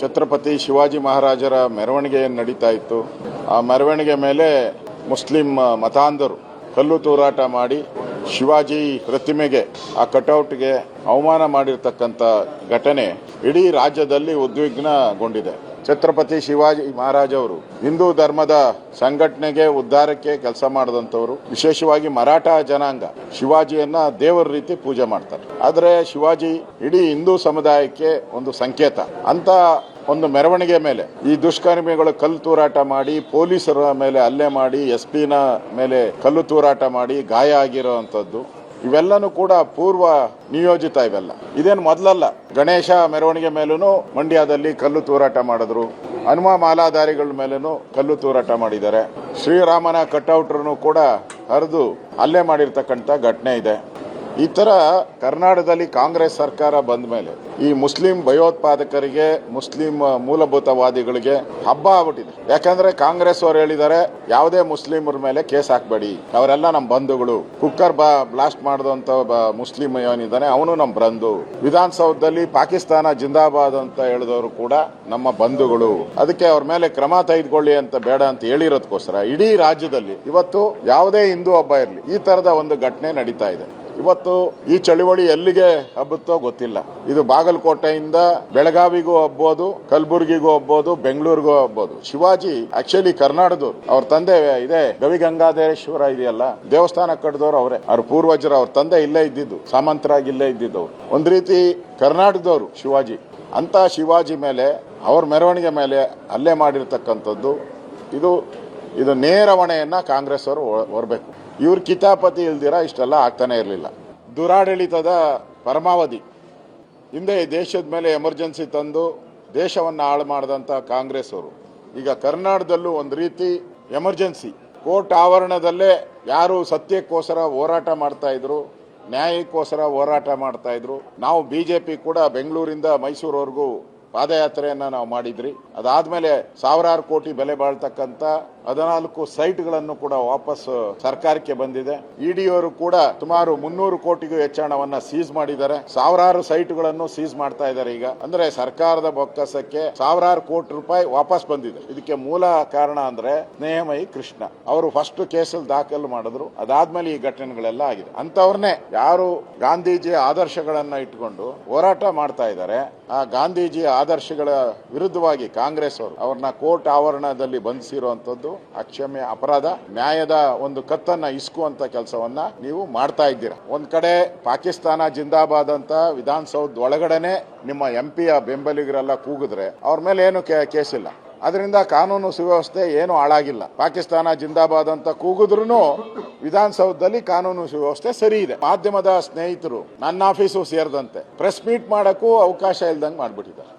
ಛತ್ರಪತಿ ಶಿವಾಜಿ ಮಹಾರಾಜರ ಮೆರವಣಿಗೆ ನಡೀತಾ ಇತ್ತು. ಆ ಮೆರವಣಿಗೆ ಮೇಲೆ ಮುಸ್ಲಿಂ ಮತಾಂಧರು ಕಲ್ಲು ತೂರಾಟ ಮಾಡಿ ಶಿವಾಜಿ ಪ್ರತಿಮೆಗೆ, ಆ ಕಟೌಟ್ಗೆ ಅವಮಾನ ಮಾಡಿರ್ತಕ್ಕಂಥ ಘಟನೆ ಇಡೀ ರಾಜ್ಯದಲ್ಲಿ ಉದ್ವಿಗ್ನಗೊಂಡಿದೆ. ಛತ್ರಪತಿ ಶಿವಾಜಿ ಮಹಾರಾಜ್ ಅವರು ಹಿಂದೂ ಧರ್ಮದ ಸಂಘಟನೆಗೆ, ಉದ್ಧಾರಕ್ಕೆ ಕೆಲಸ ಮಾಡಿದಂಥವರು. ವಿಶೇಷವಾಗಿ ಮರಾಠ ಜನಾಂಗ ಶಿವಾಜಿಯನ್ನ ದೇವರ ರೀತಿ ಪೂಜೆ ಮಾಡ್ತಾರೆ. ಆದರೆ ಶಿವಾಜಿ ಇಡೀ ಹಿಂದೂ ಸಮುದಾಯಕ್ಕೆ ಒಂದು ಸಂಕೇತ. ಅಂತ ಒಂದು ಮೆರವಣಿಗೆ ಮೇಲೆ ಈ ದುಷ್ಕರ್ಮಿಗಳು ಕಲ್ಲು ತೂರಾಟ ಮಾಡಿ, ಪೊಲೀಸರ ಮೇಲೆ ಹಲ್ಲೆ ಮಾಡಿ, SP ಮೇಲೆ ಕಲ್ಲು ತೂರಾಟ ಮಾಡಿ ಗಾಯ ಆಗಿರುವಂತದ್ದು, ಇವೆಲ್ಲನೂ ಕೂಡ ಪೂರ್ವ ನಿಯೋಜಿತ. ಇದೇನು ಮೊದಲಲ್ಲ. ಗಣೇಶ ಮೆರವಣಿಗೆ ಮೇಲೂ ಮಂಡ್ಯದಲ್ಲಿ ಕಲ್ಲು ತೂರಾಟ ಮಾಡಿದ್ರು. ಹನುಮ ಮಾಲಾಧಾರಿಗಳ ಮೇಲೂ ಕಲ್ಲು ತೂರಾಟ ಮಾಡಿದ್ದಾರೆ. ಶ್ರೀರಾಮನ ಕಟ್ಔಟ್ರನ್ನು ಕೂಡ ಹರಿದು ಹಲ್ಲೆ ಮಾಡಿರ್ತಕ್ಕಂಥ ಘಟನೆ ಇದೆ. ಈ ತರ ಕರ್ನಾಟಕದಲ್ಲಿ ಕಾಂಗ್ರೆಸ್ ಸರ್ಕಾರ ಬಂದ ಮೇಲೆ ಈ ಮುಸ್ಲಿಂ ಭಯೋತ್ಪಾದಕರಿಗೆ, ಮುಸ್ಲಿಂ ಮೂಲಭೂತವಾದಿಗಳಿಗೆ ಹಬ್ಬ ಆಗ್ಬಿಟ್ಟಿದೆ. ಯಾಕಂದ್ರೆ ಕಾಂಗ್ರೆಸ್ ಅವರು ಹೇಳಿದ್ದಾರೆ, ಯಾವುದೇ ಮುಸ್ಲಿಮರ ಮೇಲೆ ಕೇಸ್ ಹಾಕಬೇಡಿ, ಅವರೆಲ್ಲ ನಮ್ಮ ಬಂಧುಗಳು. ಕುಕ್ಕರ್ ಬ್ಲಾಸ್ಟ್ ಮಾಡಿದಂತ ಮುಸ್ಲಿಂ ಏನಿದ್ದಾನೆ ಅವನು ನಮ್ಮ ಬಂಧು. ವಿಧಾನಸೌಧದಲ್ಲಿ ಪಾಕಿಸ್ತಾನ ಜಿಂದಾಬಾದ್ ಅಂತ ಹೇಳಿದವರು ಕೂಡ ನಮ್ಮ ಬಂಧುಗಳು. ಅದಕ್ಕೆ ಅವ್ರ ಮೇಲೆ ಕ್ರಮ ತೆಗೆದುಕೊಳ್ಳಿ ಅಂತ ಬೇಡ ಅಂತ ಹೇಳಿರೋದಕ್ಕೋಸ್ಕರ ಇಡೀ ರಾಜ್ಯದಲ್ಲಿ ಇವತ್ತು ಯಾವುದೇ ಹಿಂದೂ ಹಬ್ಬ ಇರಲಿ, ಈ ತರದ ಒಂದು ಘಟನೆ ನಡೀತಾ ಇದೆ. ಇವತ್ತು ಈ ಚಳವಳಿ ಎಲ್ಲಿಗೆ ಹಬ್ಬುತ್ತೋ ಗೊತ್ತಿಲ್ಲ. ಇದು ಬಾಗಲಕೋಟೆಯಿಂದ ಬೆಳಗಾವಿಗೂ ಹಬ್ಬೋದು, ಕಲಬುರಗಿಗೂ ಹಬ್ಬೋದು, ಬೆಂಗಳೂರಿಗೂ ಹಬ್ಬೋದು. ಶಿವಾಜಿ ಆಕ್ಚುಲಿ ಕರ್ನಾಟಕದವ್ರು. ಅವ್ರ ತಂದೆ ಇದೆ ಗವಿಗಂಗಾಧರೇಶ್ವರ ಇದೆಯಲ್ಲ, ದೇವಸ್ಥಾನ ಕಟ್ಟಿದವರು ಅವರೇ. ಅವ್ರ ಪೂರ್ವಜರು, ಅವ್ರ ತಂದೆ ಇಲ್ಲೇ ಇದ್ದಿದ್ದು, ಸಾಮಂತರಾಗಿ ಇಲ್ಲೇ ಇದ್ದಿದ್ದವ್ರು. ಒಂದ್ ರೀತಿ ಕರ್ನಾಟಕದವರು ಶಿವಾಜಿ. ಅಂತ ಶಿವಾಜಿ ಮೇಲೆ, ಅವ್ರ ಮೆರವಣಿಗೆ ಮೇಲೆ ಹಲ್ಲೆ ಮಾಡಿರ್ತಕ್ಕಂಥದ್ದು ಇದು ನೇರ ಹೊಣೆಯನ್ನ ಕಾಂಗ್ರೆಸ್ ಅವರು ಹೊರಬೇಕು. ಇವ್ರ ಕಿತಾಪತಿ ಇಲ್ದಿರ ಇಷ್ಟೆಲ್ಲ ಆಗ್ತಾನೆ ಇರಲಿಲ್ಲ. ದುರಾಡಳಿತದ ಪರಮಾವಧಿ. ಹಿಂದೆ ದೇಶದ ಮೇಲೆ ಎಮರ್ಜೆನ್ಸಿ ತಂದು ದೇಶವನ್ನು ಹಾಳು ಮಾಡಿದಂಥ ಕಾಂಗ್ರೆಸ್ ಅವರು ಈಗ ಕರ್ನಾಟಕದಲ್ಲೂ ಒಂದು ರೀತಿ ಎಮರ್ಜೆನ್ಸಿ. ಕೋರ್ಟ್ ಆವರಣದಲ್ಲೇ ಯಾರು ಸತ್ಯಕ್ಕೋಸ್ಕರ ಹೋರಾಟ ಮಾಡ್ತಾ ಇದ್ರು, ನ್ಯಾಯಕ್ಕೋಸ್ಕರ ಹೋರಾಟ ಮಾಡ್ತಾ ಇದ್ರು. ನಾವು ಬಿಜೆಪಿ ಕೂಡ ಬೆಂಗಳೂರಿಂದ ಮೈಸೂರವರೆಗೂ ಪಾದಯಾತ್ರೆಯನ್ನ ನಾವು ಮಾಡಿದ್ರಿ. ಅದಾದ್ಮೇಲೆ ಸಾವಿರಾರು ಕೋಟಿ ಬೆಲೆ ಬಾಳ್ತಕ್ಕಂಥ 14 ಸೈಟ್ಗಳನ್ನು ಕೂಡ ವಾಪಸ್ ಸರ್ಕಾರಕ್ಕೆ ಬಂದಿದೆ. ಇಡಿಯವರು ಕೂಡ ಸುಮಾರು 300 ಕೋಟಿಗೂ ಹೆಚ್ಚು ಹಣವನ್ನ ಸೀಸ್ ಮಾಡಿದ್ದಾರೆ. ಸಾವಿರಾರು ಸೈಟ್ಗಳನ್ನು ಸೀಸ್ ಮಾಡ್ತಾ ಇದ್ದಾರೆ. ಈಗ ಅಂದ್ರೆ ಸರ್ಕಾರದ ಬೊಕ್ಕಸಕ್ಕೆ ಸಾವಿರಾರು ಕೋಟಿ ರೂಪಾಯಿ ವಾಪಸ್ ಬಂದಿದೆ. ಇದಕ್ಕೆ ಮೂಲ ಕಾರಣ ಅಂದ್ರೆ ಸ್ನೇಹಮಯಿ ಕೃಷ್ಣ ಅವರು ಫಸ್ಟ್ ಕೇಸಲ್ಲಿ ದಾಖಲು ಮಾಡಿದ್ರು. ಅದಾದ್ಮೇಲೆ ಈ ಘಟನೆಗಳೆಲ್ಲ ಆಗಿದೆ. ಅಂತವ್ರನ್ನೇ ಯಾರು ಗಾಂಧೀಜಿ ಆದರ್ಶಗಳನ್ನ ಇಟ್ಕೊಂಡು ಹೋರಾಟ ಮಾಡ್ತಾ ಇದ್ದಾರೆ, ಆ ಗಾಂಧೀಜಿ ಆದರ್ಶಗಳ ವಿರುದ್ಧವಾಗಿ ಕಾಂಗ್ರೆಸ್ ಅವರು ಅವ್ರನ್ನ ಕೋರ್ಟ್ ಆವರಣದಲ್ಲಿ ಬಂಧಿಸಿರುವಂತದ್ದು ಅಕ್ಷಮ್ಯ ಅಪರಾಧ. ನ್ಯಾಯದ ಒಂದು ಕತ್ತನ್ನ ಇಸ್ಕುವಂತ ಕೆಲಸವನ್ನ ನೀವು ಮಾಡ್ತಾ ಇದ್ದೀರಾ. ಒಂದ್ ಕಡೆ ಪಾಕಿಸ್ತಾನ ಜಿಂದಾಬಾದ್ ಅಂತ ವಿಧಾನಸೌಧ ಒಳಗಡೆನೆ ನಿಮ್ಮ MP ಬೆಂಬಲಿಗರೆಲ್ಲ ಕೂಗಿದ್ರೆ ಅವ್ರ ಮೇಲೆ ಏನು ಕೇಸ್ ಇಲ್ಲ. ಅದರಿಂದ ಕಾನೂನು ಸುವ್ಯವಸ್ಥೆ ಏನು ಹಾಳಾಗಿಲ್ಲ. ಪಾಕಿಸ್ತಾನ ಜಿಂದಾಬಾದ್ ಅಂತ ಕೂಗಿದ್ರು ವಿಧಾನಸೌಧದಲ್ಲಿ ಕಾನೂನು ಸುವ್ಯವಸ್ಥೆ ಸರಿ ಇದೆ. ಮಾಧ್ಯಮದ ಸ್ನೇಹಿತರು ನನ್ನ ಆಫೀಸು ಸೇರಿದಂತೆ ಪ್ರೆಸ್ ಮೀಟ್ ಮಾಡಕ್ಕೂ ಅವಕಾಶ ಇಲ್ದಂಗೆ ಮಾಡ್ಬಿಟ್ಟಿದ್ದಾರೆ.